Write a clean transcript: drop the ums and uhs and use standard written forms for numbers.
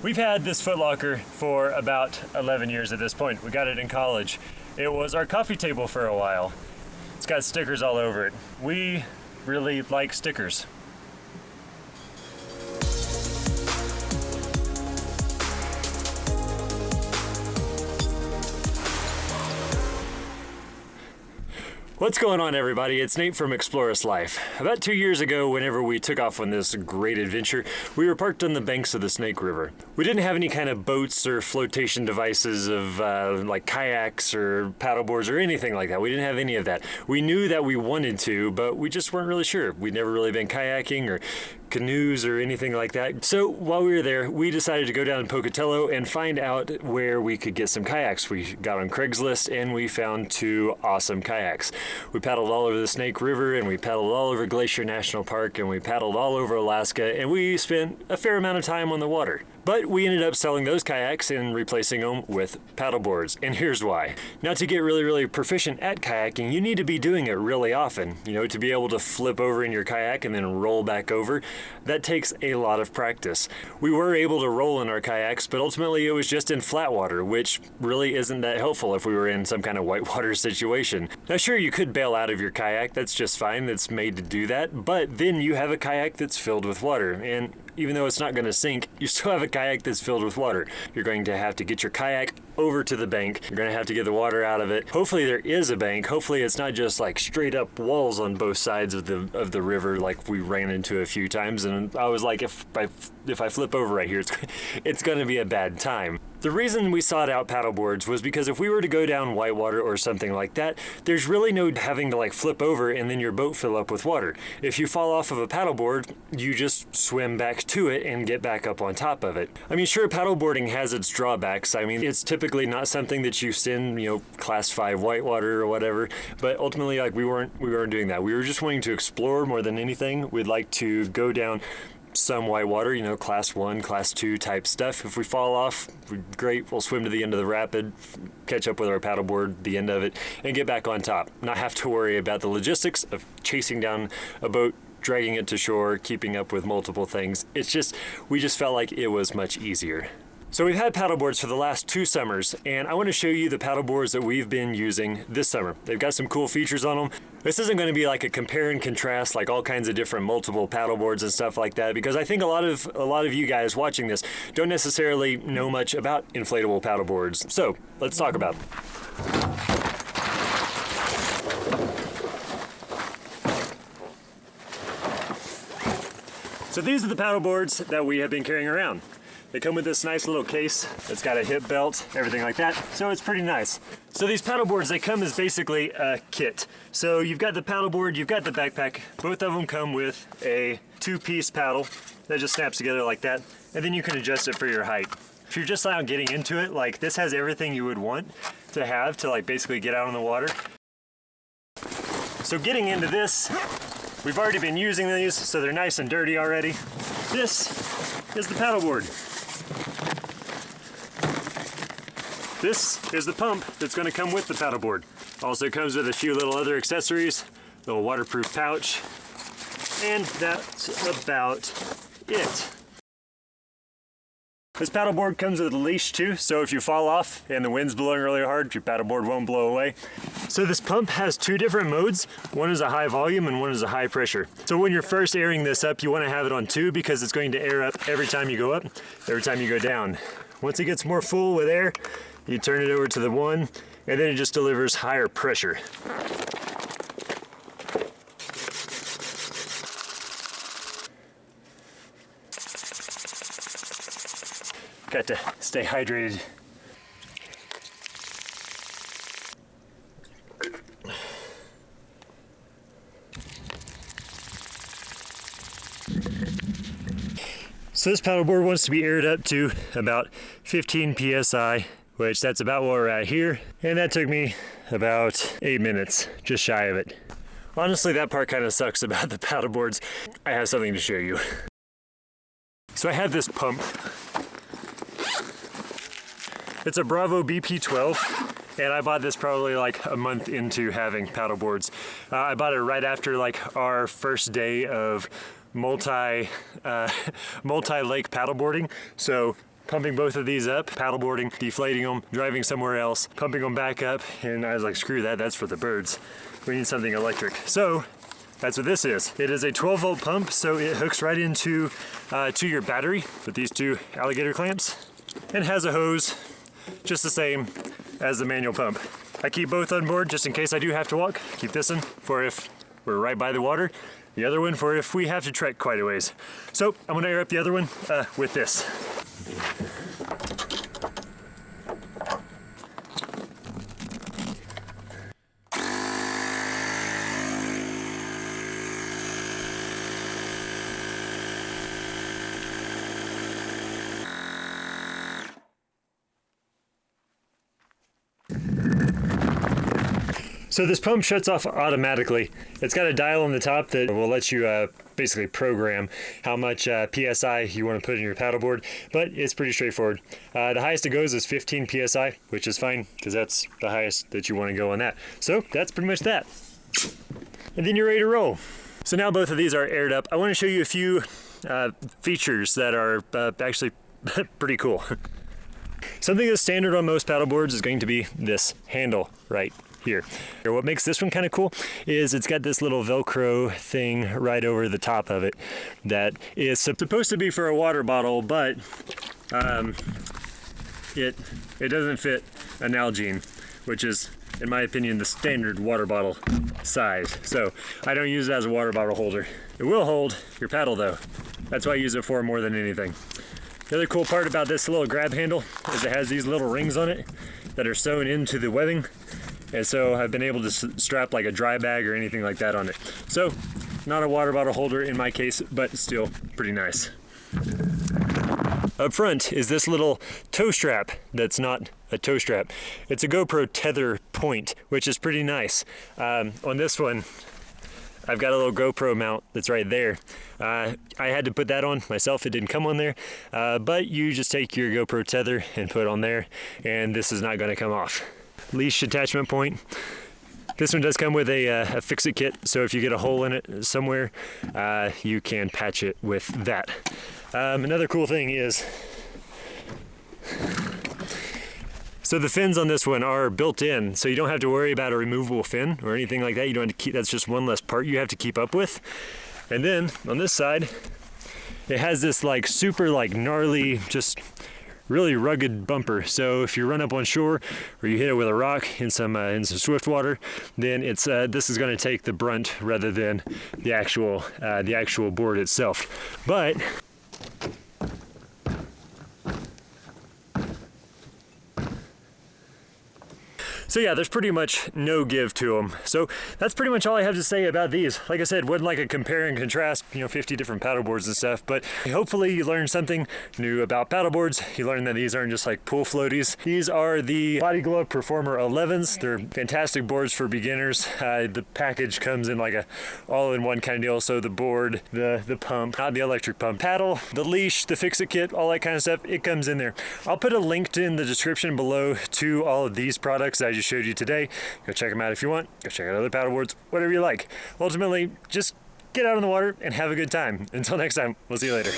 We've had this footlocker for about 11 years at this point. We got it in college. It was our coffee table for a while. It's got stickers all over it. We really like stickers. What's going on, everybody? It's Nate from EXPLORIST.life. About 2 years ago, whenever we took off on this great adventure, we were parked on the banks of the Snake River. We didn't have any kind of boats or flotation devices of like kayaks or paddleboards or anything like that. We didn't have any of that. We knew that we wanted to, but we just weren't really sure. We'd never really been kayaking or canoes or anything like that. So while we were there, we decided to go down to Pocatello and find out where we could get some kayaks. We got on Craigslist and we found 2 awesome kayaks. We paddled all over the Snake River, and we paddled all over Glacier National Park, and we paddled all over Alaska, and we spent a fair amount of time on the water. But we ended up selling those kayaks and replacing them with paddleboards, and here's why. Now, to get really proficient at kayaking, you need to be doing it really often. You know, to be able to flip over in your kayak and then roll back over, that takes a lot of practice. We were able to roll in our kayaks, but ultimately it was just in flat water, which really isn't that helpful if we were in some kind of whitewater situation. Now, sure, you could bail out of your kayak, that's just fine, that's made to do that, but then you have a kayak that's filled with water, and even though it's not going to sink, you still have a kayak that's filled with water. You're going to have to get your kayak over to the bank. You're going to have to get the water out of it. Hopefully there is a bank. Hopefully it's not just like straight up walls on both sides of the river like we ran into a few times. And I was like, if I flip over right here, it's going to be a bad time. The reason we sought out paddleboards was because if we were to go down whitewater or something like that, there's really no having to like flip over and then your boat fill up with water. If you fall off of a paddleboard, you just swim back to it and get back up on top of it. I mean, sure, paddleboarding has its drawbacks. I mean, it's typically not something that you send, you know, class 5 whitewater or whatever, but ultimately, like, we weren't doing that. We were just wanting to explore more than anything. We'd like to go down some whitewater, you know, class 1, class 2 type stuff. If we fall off, great, we'll swim to the end of the rapid, catch up with our paddleboard, the end of it, and get back on top. Not have to worry about the logistics of chasing down a boat, dragging it to shore, keeping up with multiple things. It's just, we just felt like it was much easier. So we've had paddleboards for the last 2 summers, and I want to show you the paddleboards that we've been using this summer. They've got some cool features on them. This isn't going to be like a compare and contrast, like all kinds of different multiple paddleboards and stuff like that, because I think a lot of you guys watching this don't necessarily know much about inflatable paddleboards. So let's talk about them. So these are the paddleboards that we have been carrying around. They come with this nice little case. It's got a hip belt, everything like that. So it's pretty nice. So these paddleboards, they come as basically a kit. So you've got the paddleboard, you've got the backpack. Both of them come with a 2-piece paddle that just snaps together like that. And then you can adjust it for your height. If you're just now getting into it, like, this has everything you would want to have to like basically get out on the water. So getting into this, we've already been using these, so they're nice and dirty already. This is the paddleboard. This is the pump that's going to come with the paddleboard. Also comes with a few little other accessories, little waterproof pouch, and that's about it. This paddleboard comes with a leash too, so if you fall off and the wind's blowing really hard, your paddleboard won't blow away. So this pump has 2 different modes. One is a high volume and one is a high pressure. So when you're first airing this up, you want to have it on 2 because it's going to air up every time you go up, every time you go down. Once it gets more full with air, you turn it over to the 1, and then it just delivers higher pressure. Got to stay hydrated. So this paddleboard wants to be aired up to about 15 psi, which that's about where we're at here. And that took me about 8 minutes, just shy of it. Honestly, that part kind of sucks about the paddleboards. I have something to show you. So I have this pump. It's a Bravo BP12, and I bought this probably like a month into having paddleboards. I bought it right after like our first day of multi-lake paddleboarding. So pumping both of these up, paddleboarding, deflating them, driving somewhere else, pumping them back up, and I was like, screw that, that's for the birds. We need something electric. So that's what this is. It is a 12-volt pump, so it hooks right into to your battery with these two alligator clamps, and has a hose just the same as the manual pump. I keep both on board just in case I do have to walk. Keep this one for if we're right by the water, the other one for if we have to trek quite a ways. So I'm gonna air up the other one with this. So this pump shuts off automatically. It's got a dial on the top that will let you basically program how much PSI you want to put in your paddleboard, but it's pretty straightforward. The highest it goes is 15 PSI, which is fine because that's the highest that you want to go on that. So that's pretty much that. And then you're ready to roll. So now both of these are aired up. I want to show you a few features that are actually pretty cool. Something that's standard on most paddleboards is going to be this handle right here. What makes this one kind of cool is it's got this little Velcro thing right over the top of it that is supposed to be for a water bottle, but it doesn't fit an Nalgene, which is, in my opinion, the standard water bottle size. So I don't use it as a water bottle holder. It will hold your paddle though. That's what I use it for more than anything. The other cool part about this little grab handle is it has these little rings on it that are sewn into the webbing. And so I've been able to strap like a dry bag or anything like that on it. So not a water bottle holder in my case, but still pretty nice. Up front is this little toe strap that's not a toe strap. It's a GoPro tether point, which is pretty nice. On this one, I've got a little GoPro mount that's right there. I had to put that on myself. It didn't come on there, but you just take your GoPro tether and put it on there, and this is not going to come off. Leash attachment point. This one does come with a fix-it kit, so if you get a hole in it somewhere, you can patch it with that. Another cool thing is, so the fins on this one are built in, so you don't have to worry about a removable fin or anything like that. You don't have to keep, that's just one less part you have to keep up with. And then on this side, it has this like super like gnarly, just really rugged bumper. So if you run up on shore or you hit it with a rock in some swift water, then it's this is going to take the brunt rather than the actual board itself. But so yeah, there's pretty much no give to them. So that's pretty much all I have to say about these. Like I said, wasn't like a compare and contrast, 50 different paddleboards and stuff, but hopefully you learned something new about paddleboards. You learned that these aren't just like pool floaties. These are the Body Glove Performer 11s. They're fantastic boards for beginners. The package comes in like a all-in-one kind of deal. So the board, the pump, not the electric pump, paddle, the leash, the fix-it kit, all that kind of stuff, it comes in there. I'll put a link in the description below to all of these products that I just showed you today. Go check them out if you want. Go check out other paddleboards, whatever you like. Ultimately, just get out on the water and have a good time. Until next time, we'll see you later.